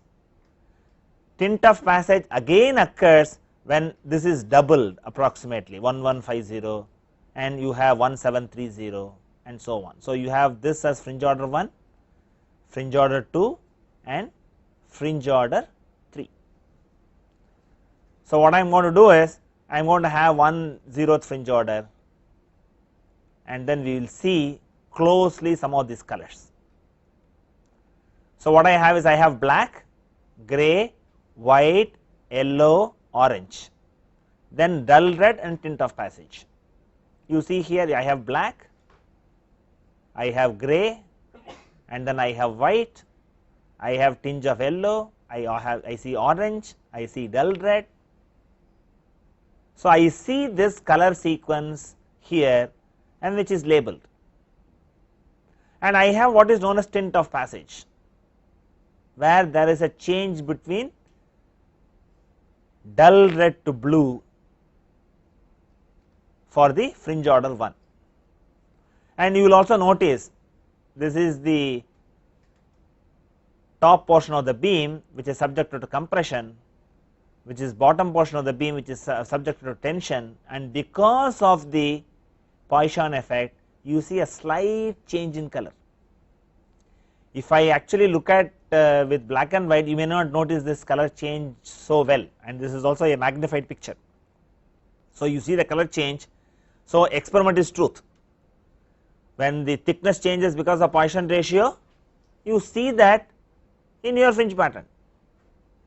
Tint of passage again occurs when this is doubled, approximately 1150, and you have 1730 and so on. So, you have this as fringe order 1, fringe order 2 and fringe order 3. So, what I am going to do is, I am going to have 1/0th fringe order, and then we will see closely some of these colors. So, what I have is, I have black, gray, white, yellow, orange, then dull red and tint of passage. You see here I have black, I have gray, and then I have white, I have tinge of yellow, I see orange, I see dull red. So, I see this color sequence here, and which is labeled, and I have what is known as tint of passage, where there is a change between dull red to blue for the fringe order 1. And you will also notice this is the top portion of the beam which is subjected to compression, which is bottom portion of the beam which is subjected to tension, and because of the Poisson effect you see a slight change in color. If I actually look at with black and white, you may not notice this color change so well, and this is also a magnified picture. So, you see the color change. So, experiment is truth. When the thickness changes because of Poisson ratio, you see that in your fringe pattern.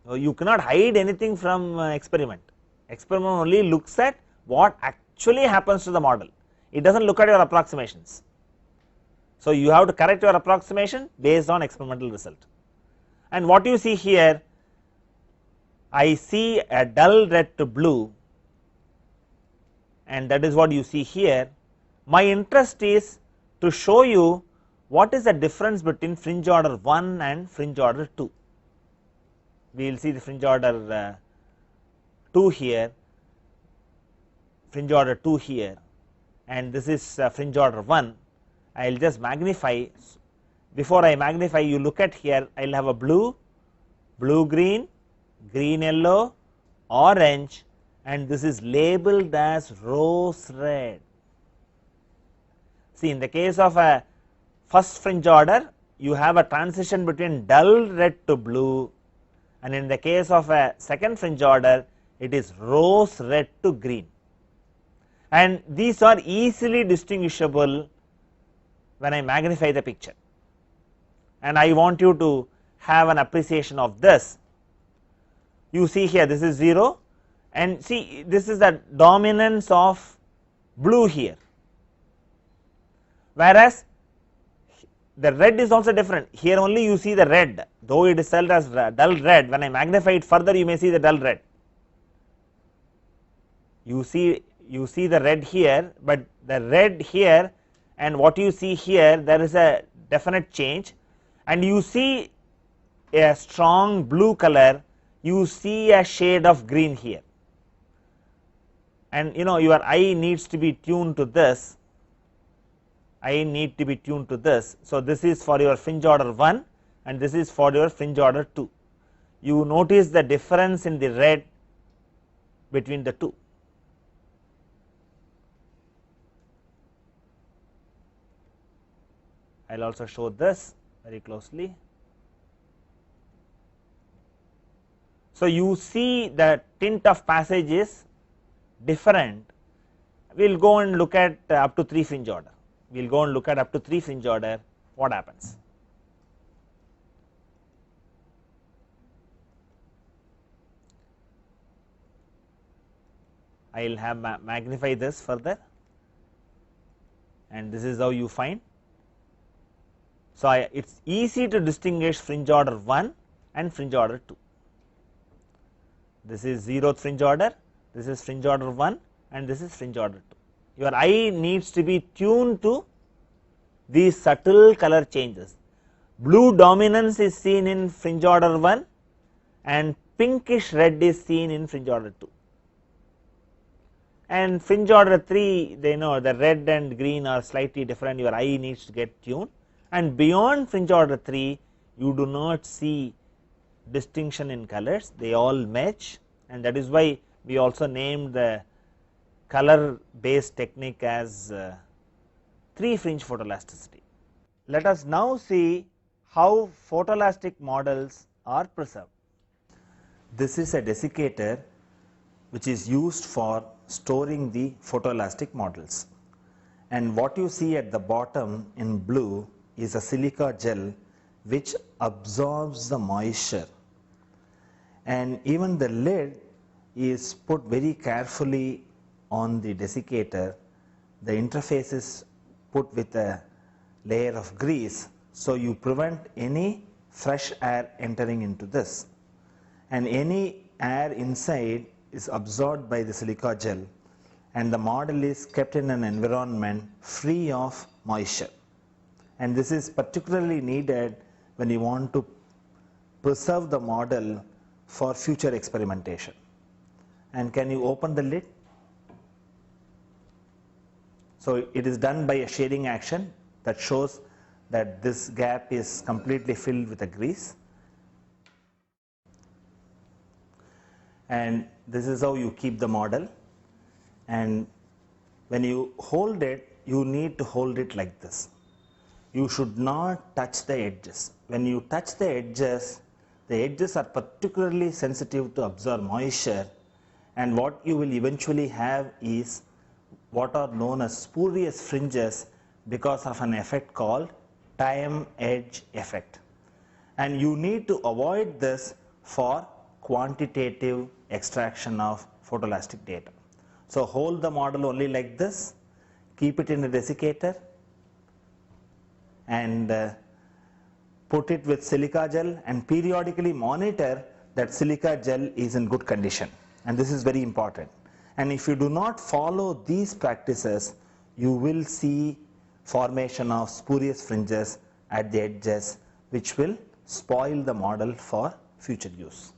So, you cannot hide anything from experiment. Experiment only looks at what actually happens to the model. It does not look at your approximations. So, you have to correct your approximation based on experimental result. And what you see here, I see a dull red to blue and that is what you see here. My interest is to show you what is the difference between fringe order 1 and fringe order 2. We will see the fringe order 2 here, fringe order 2 here, and this is fringe order 1. I will just magnify. Before I magnify, you look at here, I will have a blue, blue green, green yellow, orange, and this is labeled as rose red. See, in the case of a first fringe order, you have a transition between dull red to blue, and in the case of a second fringe order, it is rose red to green, and these are easily distinguishable when I magnify the picture, and I want you to have an appreciation of this. You see here, this is 0, and see, this is the dominance of blue here, whereas the red is also different. Here only you see the red, though it is spelled as dull red. When I magnify it further, you may see the dull red. You see the red here, but the red here and what you see here, there is a definite change, and you see a strong blue color, you see a shade of green here, and your eye needs to be tuned to this. I need to be tuned to this. So, this is for your fringe order 1 and this is for your fringe order 2. You notice the difference in the red between the two. I will also show this very closely. So, you see the tint of passage is different. We will go and look at up to 3 fringe order. We will go and look at up to 3 fringe order, what happens. I will have magnify this further, and this is how you find. So, it is easy to distinguish fringe order 1 and fringe order 2. This is 0th fringe order, this is fringe order 1 and this is fringe order 2. Your eye needs to be tuned to these subtle color changes. Blue dominance is seen in fringe order 1 and pinkish red is seen in fringe order 2. And fringe order 3, they know the red and green are slightly different, your eye needs to get tuned, and beyond fringe order 3 you do not see distinction in colors, they all match, and that is why we also named the color based technique as 3 fringe photoelasticity. Let us now see how photoelastic models are preserved. This is a desiccator which is used for storing the photoelastic models, and what you see at the bottom in blue is a silica gel which absorbs the moisture, and even the lid is put very carefully on the desiccator. The interface is put with a layer of grease, so you prevent any fresh air entering into this, and any air inside is absorbed by the silica gel, and the model is kept in an environment free of moisture, and this is particularly needed when you want to preserve the model for future experimentation. And can you open the lid? So, it is done by a shading action that shows that this gap is completely filled with a grease, and this is how you keep the model, and when you hold it, you need to hold it like this. You should not touch the edges. When you touch the edges are particularly sensitive to absorb moisture, and what you will eventually have is what are known as spurious fringes because of an effect called time edge effect, and you need to avoid this for quantitative extraction of photoelastic data. So, hold the model only like this, keep it in a desiccator and put it with silica gel, and periodically monitor that silica gel is in good condition, and this is very important. And if you do not follow these practices, you will see formation of spurious fringes at the edges, which will spoil the model for future use.